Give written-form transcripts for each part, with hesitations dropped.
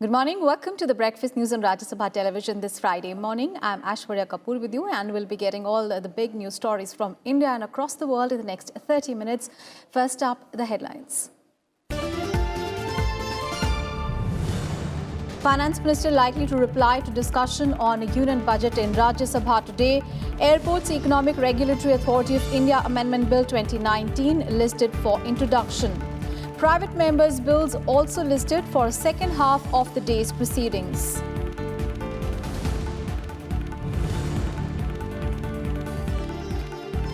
Good morning. Welcome to the Breakfast News on Rajya Sabha television this Friday morning. I'm Aishwarya Kapoor with you, and we'll be getting all the big news stories from India and across the world in the next 30 minutes. First up, the headlines. Finance Minister likely to reply to discussion on a union budget in Rajya Sabha today. Airports Economic Regulatory Authority of India Amendment Bill 2019 listed for introduction. Private members' bills also listed for second half of the day's proceedings.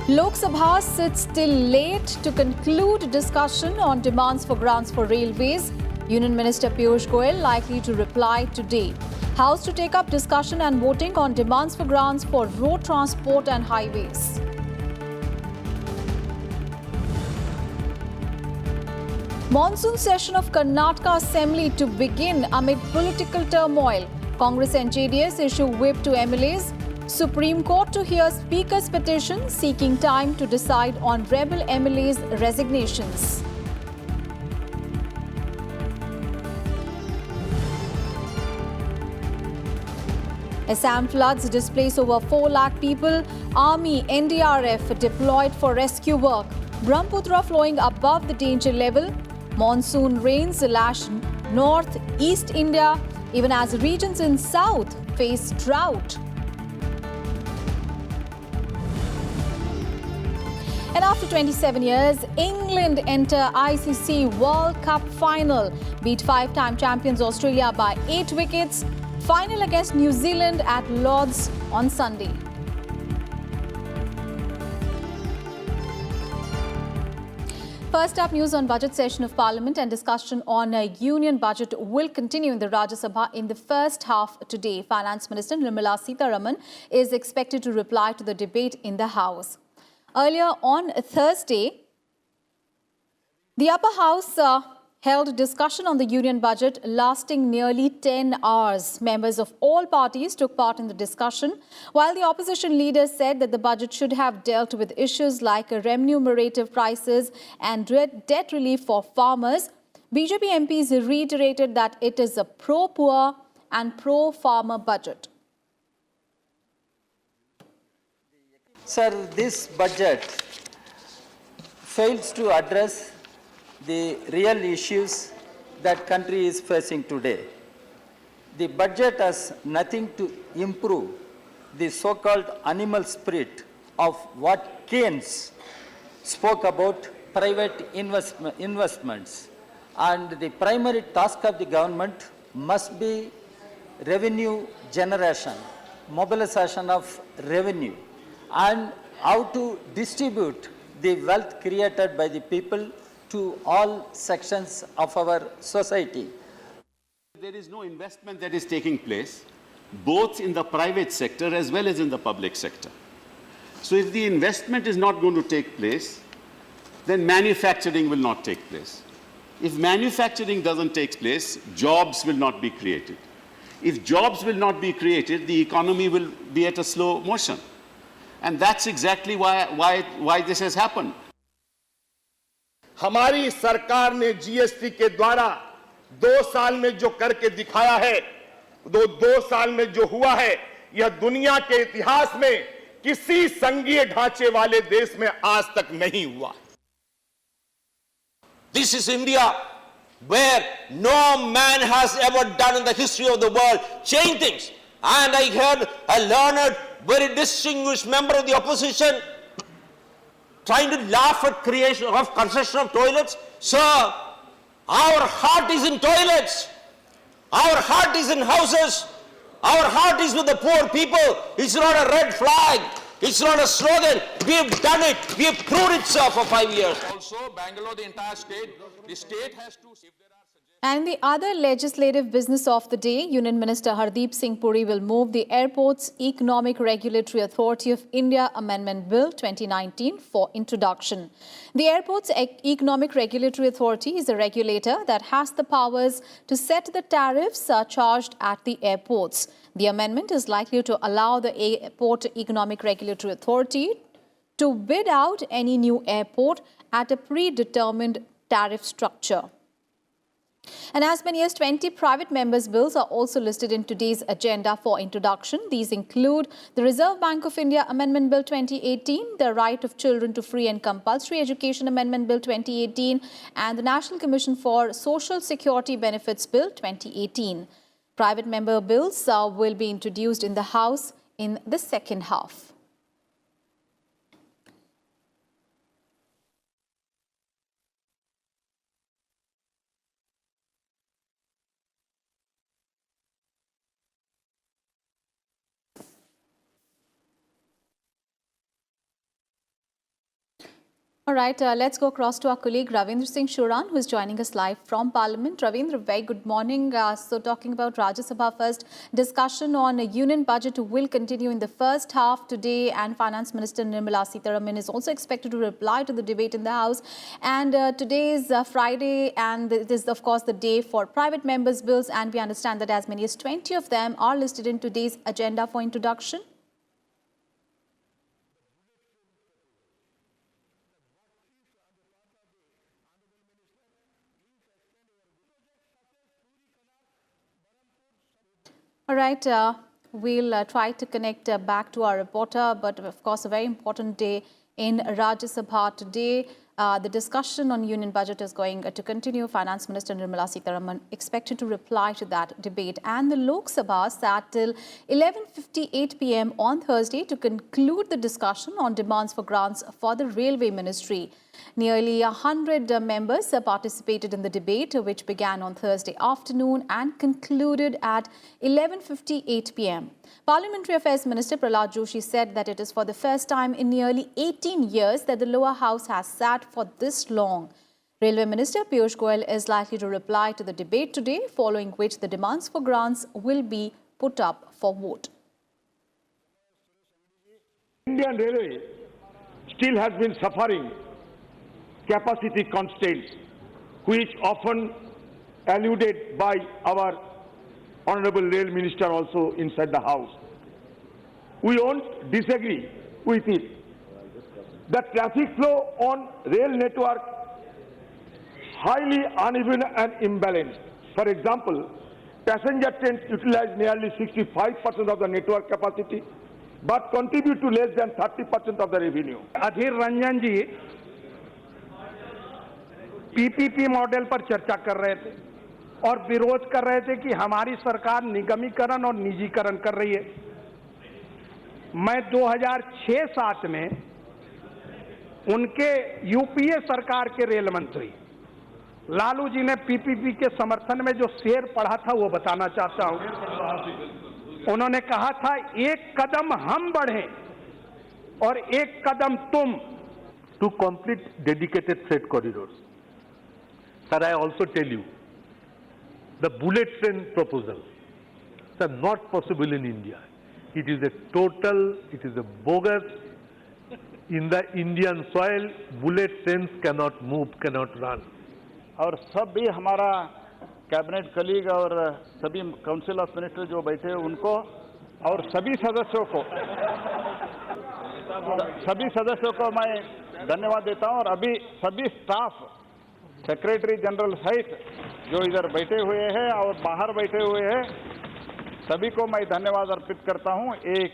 Lok Sabha sits till late to conclude discussion on demands for grants for railways. Union Minister Piyush Goyal likely to reply today. House to take up discussion and voting on demands for grants for road transport and highways. Monsoon session of Karnataka Assembly to begin amid political turmoil. Congress and JDS issue whip to MLAs. Supreme Court to hear Speaker's petition seeking time to decide on rebel MLAs' resignations. Assam floods displace over 4 lakh people. Army, NDRF deployed for rescue work. Brahmaputra flowing above the danger level. Monsoon rains lash north-east India, even as regions in south face drought. And after 27 years, England enter ICC World Cup final. Beat 5-time champions Australia by 8 wickets. Final against New Zealand at Lord's on Sunday. First up, news on budget session of Parliament and discussion on a union budget will continue in the Rajya Sabha in the first half today. Finance Minister Nirmala Sitharaman is expected to reply to the debate in the House. Earlier on Thursday, the upper house held discussion on the union budget lasting nearly 10 hours. Members of all parties took part in the discussion, while the opposition leaders said that the budget should have dealt with issues like remunerative prices and debt relief for farmers. BJP MPs reiterated that it is a pro-poor and pro-farmer budget. Sir, this budget fails to address the real issues that country is facing today. The budget has nothing to improve the so-called animal spirit of what Keynes spoke about private investments. And the primary task of the government must be revenue generation, mobilization of revenue, and how to distribute the wealth created by the people to all sections of our society. There is no investment that is taking place, both in the private sector as well as in the public sector. So if the investment is not going to take place, then manufacturing will not take place. If manufacturing doesn't take place, jobs will not be created. If jobs will not be created, the economy will be at a slow motion. And that's exactly why this has happened. हमारी सरकार ने GST के द्वारा 2 साल में जो करके दिखाया है, 2 साल में जो हुआ है, यह दुनिया के इतिहास में किसी संघीय ढांचे वाले देश में आज तक नहीं हुआ. This is India, where no man has ever done in the history of the world change things. And I heard a learned, very distinguished member of the opposition trying to laugh at creation of construction of toilets. Sir, our heart is in toilets. Our heart is in houses. Our heart is with the poor people. It's not a red flag. It's not a slogan. We have done it. We have proved it, sir, for 5 years. Also, Bangalore, the entire state, the state has to... And the other legislative business of the day, Union Minister Hardeep Singh Puri will move the Airports Economic Regulatory Authority of India Amendment Bill 2019 for introduction. The Airports Economic Regulatory Authority is a regulator that has the powers to set the tariffs charged at the airports. The amendment is likely to allow the Airport Economic Regulatory Authority to bid out any new airport at a predetermined tariff structure. And as many as 20 private members' bills are also listed in today's agenda for introduction. These include the Reserve Bank of India Amendment Bill 2018, the Right of Children to Free and Compulsory Education Amendment Bill 2018, and the National Commission for Social Security Benefits Bill 2018. Private member bills will be introduced in the House in the second half. All right, let's go across to our colleague Ravindrasinghsuran, who is joining us live from Parliament. Ravindra, very good morning. So talking about Rajya Sabha first, discussion on a union budget will continue in the first half today, and Finance Minister Nirmala Sitharaman is also expected to reply to the debate in the House. And today is Friday, and it is of course the day for private members' bills, and we understand that as many as 20 of them are listed in today's agenda for introduction. All right, we'll try to connect back to our reporter, but of course a very important day in Rajya Sabha today. The discussion on union budget is going to continue. Finance Minister Nirmala Sitharaman expected to reply to that debate. And the Lok Sabha sat till 11:58 p.m. on Thursday to conclude the discussion on demands for grants for the Railway Ministry. Nearly 100 members participated in the debate, which began on Thursday afternoon and concluded at 11:58 p.m. Parliamentary Affairs Minister Prahlad Joshi said that it is for the first time in nearly 18 years that the lower house has sat for this long. Railway Minister Piyush Goyal is likely to reply to the debate today, following which the demands for grants will be put up for vote. Indian Railway still has been suffering capacity constraints, which often alluded by our Honorable Rail Minister also inside the House. We won't disagree with it. The traffic flow on rail network highly uneven and imbalanced. For example, passenger trains utilize nearly 65% of the network capacity, but contribute to less than 30% of the revenue. Adhir Ranjan ji PPP model पर चर्चा कर रहे थे और विरोध कर रहे थे कि हमारी सरकार निगमीकरण और निजीकरण कर रही है। मैं 2006-07 में उनके यूपीए सरकार के रेल मंत्री लालू जी ने पीपीपी के समर्थन में जो शेर पढ़ा था वो बताना चाहता हूं। उन्होंने कहा था, एक कदम हम बढ़ें और एक कदम तुम। To complete dedicated freight corridors. Sir, I also tell you, the bullet train proposals are not possible in India. It is a total, it is a bogus. In the Indian soil, bullet trains cannot move, cannot run. और सभी हमारा cabinet colleague और सभी council of minister जो बैठे हैं उनको और सभी सदस्यों को मैं धन्यवाद देता हूं। और अभी सभी स्टाफ, सेक्रेटरी जनरल सहित जो इधर बैठे हुए हैं और बाहर बैठे हुए हैं, सभी को मैं धन्यवाद अर्पित करता हूं। एक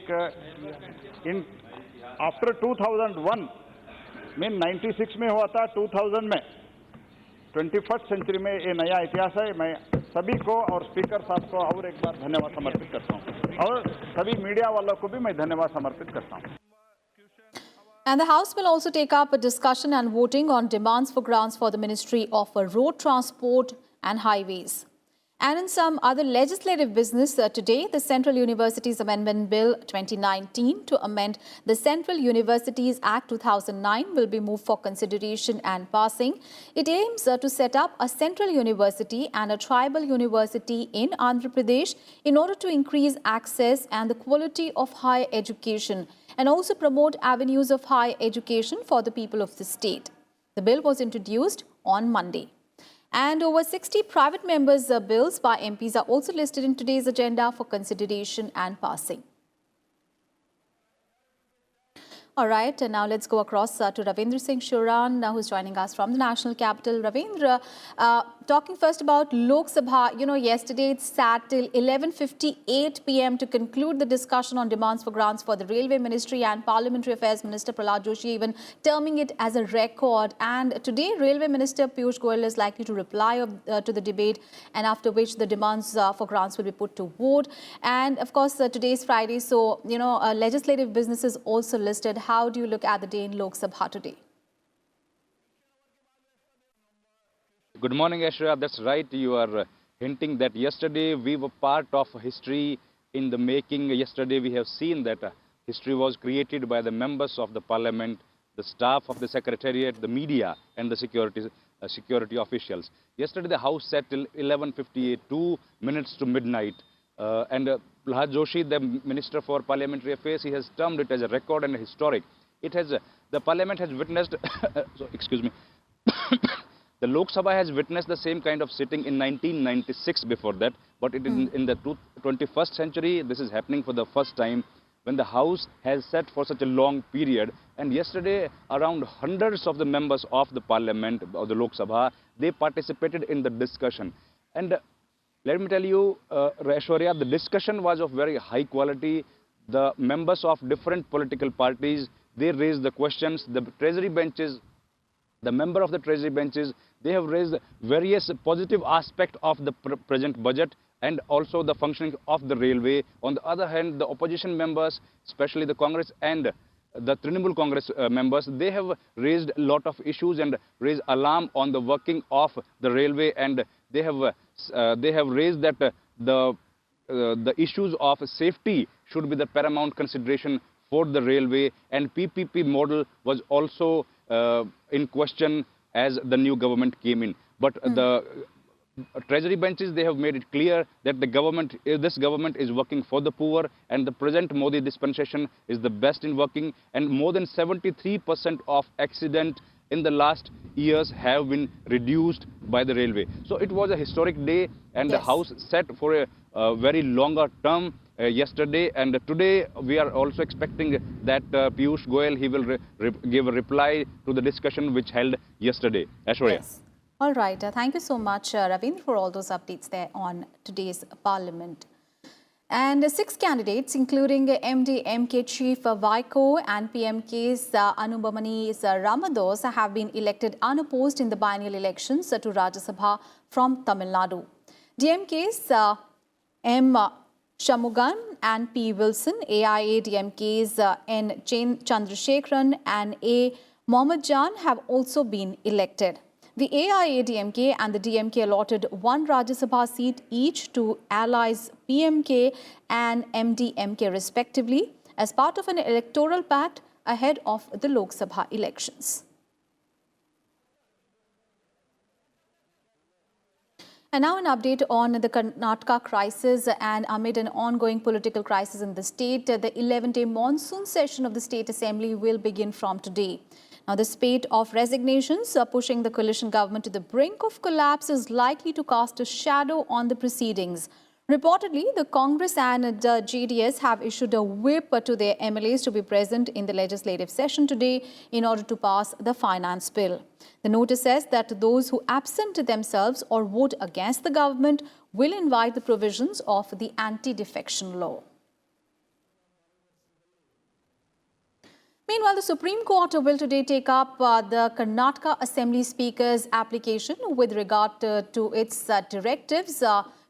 आफ्टर 2001 में 96 में हुआ था, 2000 में 21st सेंचुरी में ये नया इतिहास है। मैं सभी को और स्पीकर साहब को और एक बार धन्यवाद समर्पित करता हूं और सभी मीडिया वालों को भी मैं धन्यवाद समर्पित करता हूं। And the House will also take up a discussion and voting on demands for grants for the Ministry of Road Transport and Highways. And in some other legislative business today, the Central Universities Amendment Bill 2019 to amend the Central Universities Act 2009 will be moved for consideration and passing. It aims to set up a central university and a tribal university in Andhra Pradesh in order to increase access and the quality of higher education and also promote avenues of higher education for the people of the state. The bill was introduced on Monday. And over 60 private members' bills by MPs are also listed in today's agenda for consideration and passing. All right, and now let's go across to Ravindrasinghsuran, who's joining us from the national capital. Ravindra, talking first about Lok Sabha, yesterday it sat till 11:58 p.m. to conclude the discussion on demands for grants for the Railway Ministry, and Parliamentary Affairs Minister Prahlad Joshi even terming it as a record. And today, Railway Minister Piyush Goyal is likely to reply to the debate, and after which the demands for grants will be put to vote. And of course, today is Friday, so, legislative business is also listed. How do you look at the day in Lok Sabha today? Good morning, Ashra. That's right. You are hinting that yesterday we were part of history in the making. Yesterday we have seen that history was created by the members of the parliament, the staff of the secretariat, the media, and the security officials. Yesterday the House sat till 11:58, 2 minutes to midnight. Prahlad Joshi, the Minister for Parliamentary Affairs, he has termed it as a record and historic. It has the Parliament has witnessed, excuse me, the Lok Sabha has witnessed the same kind of sitting in 1996 before that, but it is in the 21st century, this is happening for the first time when the House has sat for such a long period. And yesterday, around hundreds of the members of the Parliament, of the Lok Sabha, they participated in the discussion. And let me tell you, Aishwarya, the discussion was of very high quality. The members of different political parties, they raised the questions. The treasury benches, the member of the treasury benches, they have raised various positive aspects of the present budget and also the functioning of the railway. On the other hand, the opposition members, especially the Congress and the Trinamool Congress members, they have raised a lot of issues and raised alarm on the working of the railway, and they have raised that the issues of safety should be the paramount consideration for the railway, and PPP model was also in question as the new government came in. But the treasury benches, they have made it clear that this government is working for the poor, and the present Modi dispensation is the best in working, and more than 73% of accident in the last years have been reduced by the railway. So it was a historic day, and the House sat for a very longer term yesterday, and today we are also expecting that Piyush Goyal, he will give a reply to the discussion which held yesterday. Aishwarya. Yes. All right. Thank you so much, Ravindra, for all those updates there on today's Parliament. And 6 candidates, including MD-MK Chief Vaiko and PMK's Anubhamani Ramados, have been elected unopposed in the biennial elections to Rajya Sabha from Tamil Nadu. DMK's M. Shamugan and P. Wilson, AIA-DMK's N. Chandrasekharan and A. Mohammed Jan have also been elected. The AIA-DMK and the DMK allotted 1 Rajya Sabha seat each to allies PMK and MD-MK respectively as part of an electoral pact ahead of the Lok Sabha elections. And now an update on the Karnataka crisis, and amid an ongoing political crisis in the state, the 11-day monsoon session of the State Assembly will begin from today. Now, the spate of resignations pushing the coalition government to the brink of collapse is likely to cast a shadow on the proceedings. Reportedly, the Congress and the JDS have issued a whip to their MLAs to be present in the legislative session today in order to pass the finance bill. The notice says that those who absent themselves or vote against the government will invite the provisions of the anti-defection law. Meanwhile, the Supreme Court will today take up the Karnataka Assembly Speaker's application with regard to its directives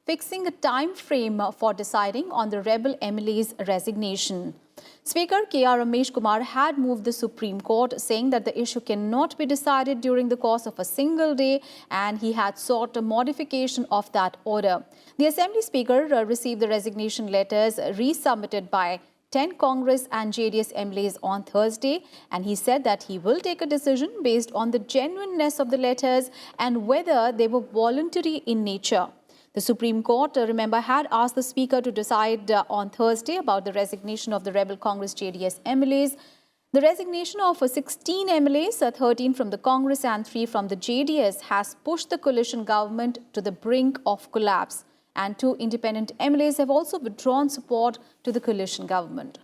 fixing a time frame for deciding on the rebel MLA's resignation. Speaker K.R. Ramesh Kumar had moved the Supreme Court, saying that the issue cannot be decided during the course of a single day, and he had sought a modification of that order. The Assembly Speaker received the resignation letters resubmitted by 10 Congress and JDS MLAs on Thursday, and he said that he will take a decision based on the genuineness of the letters and whether they were voluntary in nature. The Supreme Court, remember, had asked the Speaker to decide on Thursday about the resignation of the rebel Congress JDS MLAs. The resignation of 16 MLAs, 13 from the Congress and 3 from the JDS, has pushed the coalition government to the brink of collapse. And 2 independent MLAs have also withdrawn support to the coalition government.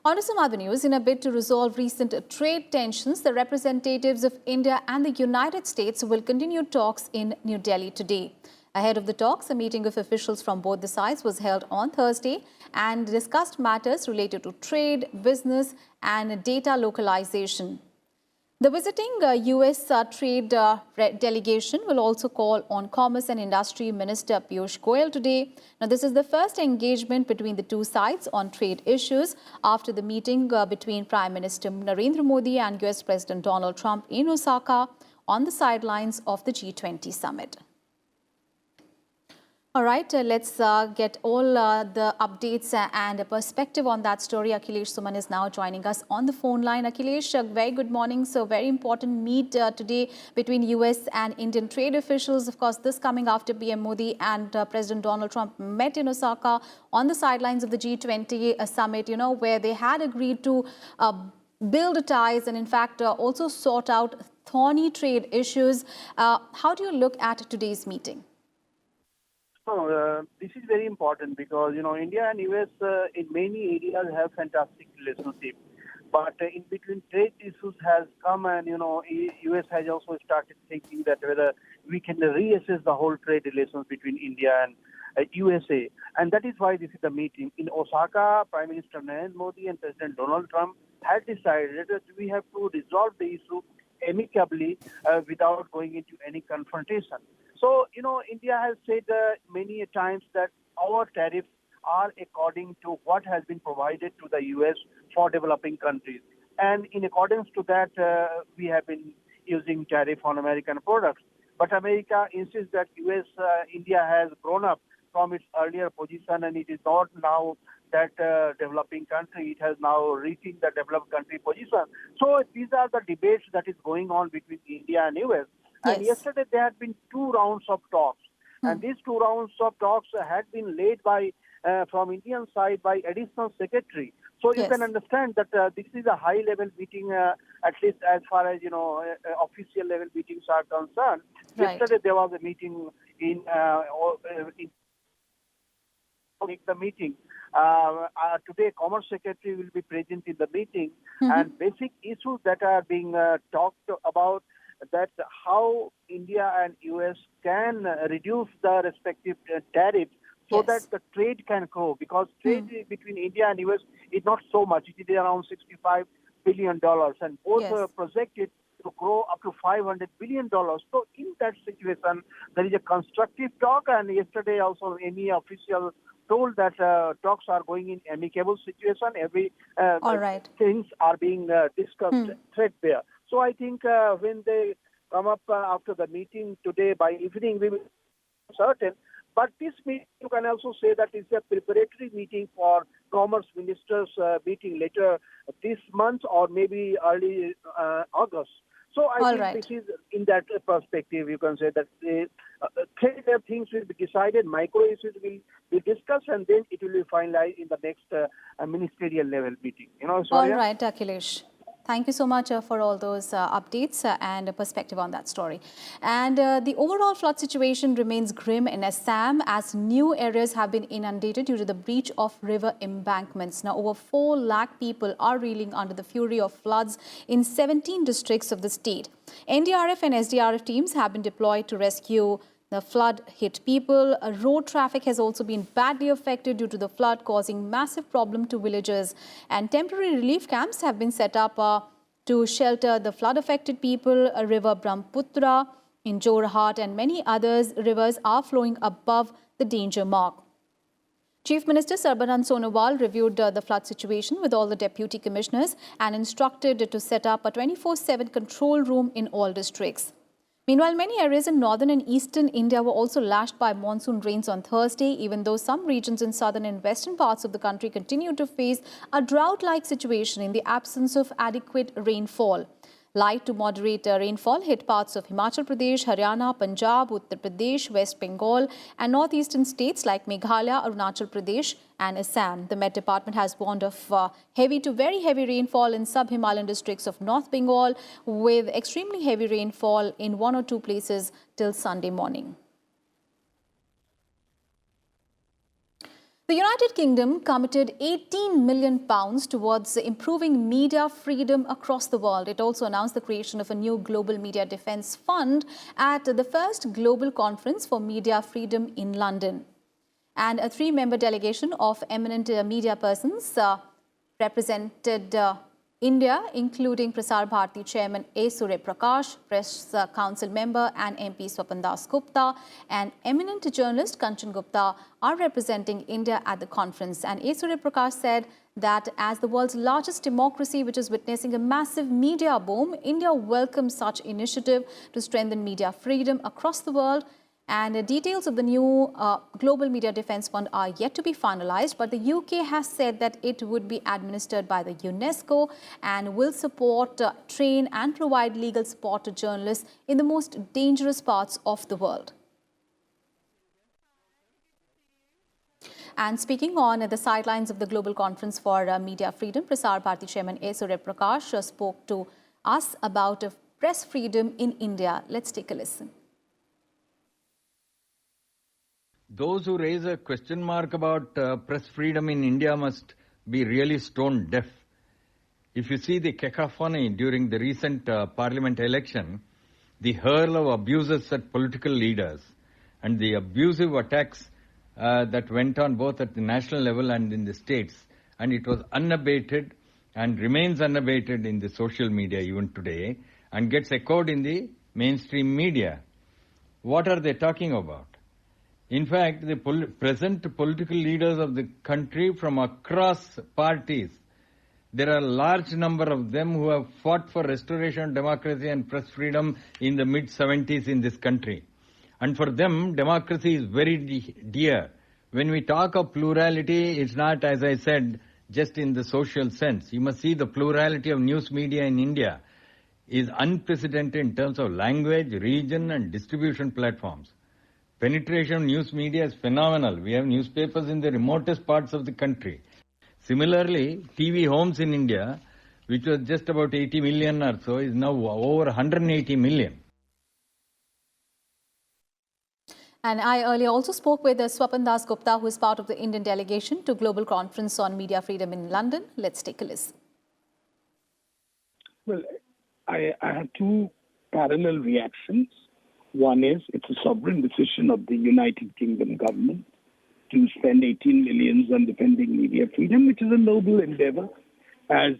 On to some other news. In a bid to resolve recent trade tensions, the representatives of India and the United States will continue talks in New Delhi today. Ahead of the talks, a meeting of officials from both the sides was held on Thursday and discussed matters related to trade, business and data localization. The visiting US trade delegation will also call on Commerce and Industry Minister Piyush Goyal today. Now, this is the first engagement between the two sides on trade issues after the meeting between Prime Minister Narendra Modi and US President Donald Trump in Osaka on the sidelines of the G20 summit. All right, let's get all the updates and a perspective on that story. Akhilesh Suman is now joining us on the phone line. Akhilesh, very good morning. So, very important meet today between US and Indian trade officials. Of course, this coming after PM Modi and President Donald Trump met in Osaka on the sidelines of the G20 summit, where they had agreed to build ties and in fact also sort out thorny trade issues. How do you look at today's meeting? No, this is very important because, India and US in many areas have fantastic relationship. But in between trade issues has come and, US has also started thinking that whether we can reassess the whole trade relations between India and USA. And that is why this is the meeting. In Osaka, Prime Minister Narendra Modi and President Donald Trump had decided that we have to resolve the issue amicably without going into any confrontation. So, India has said many times that our tariffs are according to what has been provided to the U.S. for developing countries. And in accordance to that, we have been using tariff on American products. But America insists that India has grown up from its earlier position and it is not now that developing country. It has now reaching the developed country position. So these are the debates that is going on between India and U.S. Yes. And yesterday there had been 2 rounds of talks. And these 2 rounds of talks had been led by, from Indian side by Additional Secretary. So you can understand that this is a high-level meeting, at least as far as, official level meetings are concerned. Right. Yesterday there was a meeting in the meeting. Today, Commerce Secretary will be present in the meeting. And basic issues that are being talked about, that how India and US can reduce the respective tariffs so that the trade can grow, because trade between India and US is not so much. It is around $65 billion and both are projected to grow up to $500 billion. So in that situation, there is a constructive talk, and yesterday also any official told that talks are going in amicable situation. Every things are being discussed threadbare. So I think when they come up after the meeting today by evening, we will be certain. But this meeting, you can also say that it's a preparatory meeting for Commerce Ministers meeting later this month or maybe early August. So I think this is in that perspective, you can say that things will be decided, micro issues will be discussed, and then it will be finalized in the next ministerial level meeting. All right, Akhilesh. Thank you so much for all those updates and a perspective on that story. And the overall flood situation remains grim in Assam as new areas have been inundated due to the breach of river embankments. Now, over 4 lakh people are reeling under the fury of floods in 17 districts of the state. NDRF and SDRF teams have been deployed to rescue the flood-hit people. Road traffic has also been badly affected due to the flood, causing massive problem to villagers. And temporary relief camps have been set up to shelter the flood-affected people. River Brahmaputra in Jorhat and many others rivers are flowing above the danger mark. Chief Minister Sarbanand Sonowal reviewed the flood situation with all the deputy commissioners and instructed to set up a 24/7 control room in all districts. Meanwhile, many areas in northern and eastern India were also lashed by monsoon rains on Thursday, even though some regions in southern and western parts of the country continue to face a drought-like situation in the absence of adequate rainfall. Light to moderate rainfall hit parts of Himachal Pradesh, Haryana, Punjab, Uttar Pradesh, West Bengal and northeastern states like Meghalaya, Arunachal Pradesh and Assam. The Met Department has warned of heavy to very heavy rainfall in sub-Himalayan districts of North Bengal, with extremely heavy rainfall in 1 or 2 places till Sunday morning. The United Kingdom committed £18 million towards improving media freedom across the world. It also announced the creation of a new global media defence fund at the first global conference for media freedom in London. And a three-member delegation of eminent media persons represented India, including Prasar Bharati Chairman A. Surya Prakash, Press Council member and MP Swapan Das Gupta, and eminent journalist Kanchan Gupta are representing India at the conference. And A. Surya Prakash said that as the world's largest democracy, which is witnessing a massive media boom, India welcomes such initiative to strengthen media freedom across the world. And the details of the new Global Media Defence Fund are yet to be finalised, but the UK has said that it would be administered by the UNESCO and will support, train and provide legal support to journalists in the most dangerous parts of the world. And speaking on the sidelines of the Global Conference for Media Freedom, Prasar Bharati Chairman A. Surya Prakash spoke to us about press freedom in India. Let's take a listen. Those who raise a question mark about press freedom in India must be really stone deaf. If you see the cacophony during the recent parliament election, the hurl of abuses at political leaders and the abusive attacks that went on both at the national level and in the states, and it was unabated and remains unabated in the social media even today and gets echoed in the mainstream media. What are they talking about? In fact, the present political leaders of the country from across parties, there are a large number of them who have fought for restoration of democracy and press freedom in the mid-70s in this country. And for them, democracy is very dear. When we talk of plurality, it's not, as I said, just in the social sense. You must see the plurality of news media in India is unprecedented in terms of language, region, and distribution platforms. Penetration of news media is phenomenal. We have newspapers in the remotest parts of the country. Similarly, TV homes in India, which was just about 80 million or so, is now over 180 million. And I earlier also spoke with Swapan Das Gupta, who is part of the Indian delegation to Global Conference on Media Freedom in London. Let's take a listen. Well, I have two parallel reactions. One is it's a sovereign decision of the United Kingdom government to spend 18 million on defending media freedom, which is a noble endeavor, as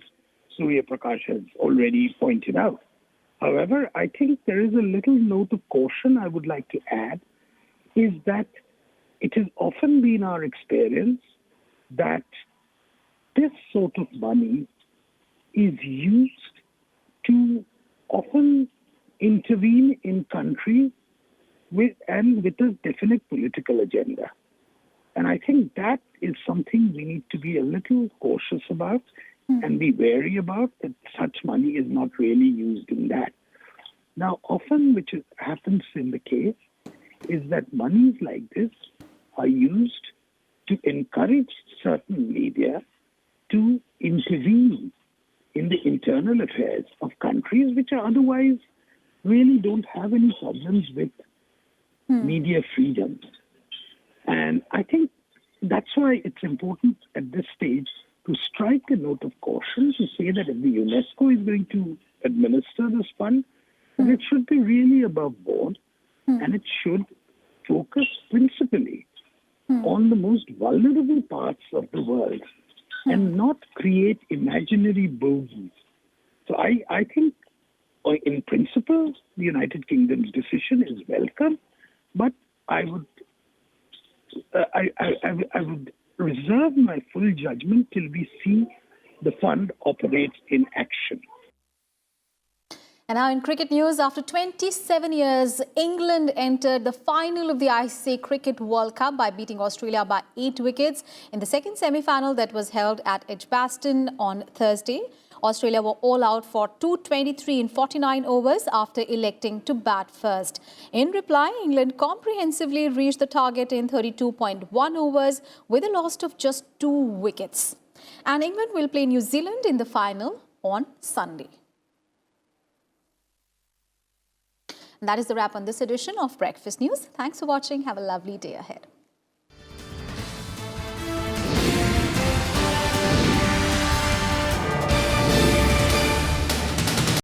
Surya Prakash has already pointed out. However, I think there is a little note of caution I would like to add, is that it has often been our experience that this sort of money is used to often intervene in countries with a definite political agenda. And I think that is something we need to be a little cautious about and be wary about, that such money is not really used in that. Now, often, which happens in the case, is that monies like this are used to encourage certain media to intervene in the internal affairs of countries which are otherwise really don't have any problems with media freedom. And I think that's why it's important at this stage to strike a note of caution to say that if the UNESCO is going to administer this fund, then it should be really above board and it should focus principally on the most vulnerable parts of the world and not create imaginary bogeys. So I think in principle, the United Kingdom's decision is welcome, but I would reserve my full judgment till we see the fund operate in action. And now in cricket news, after 27 years, England entered the final of the ICC Cricket World Cup by beating Australia by 8 wickets in the second semi-final that was held at Edgbaston on Thursday. Australia were all out for 223 in 49 overs after electing to bat first. In reply, England comprehensively reached the target in 32.1 overs with a loss of just 2 wickets. And England will play New Zealand in the final on Sunday. And that is the wrap on this edition of Breakfast News. Thanks for watching. Have a lovely day ahead.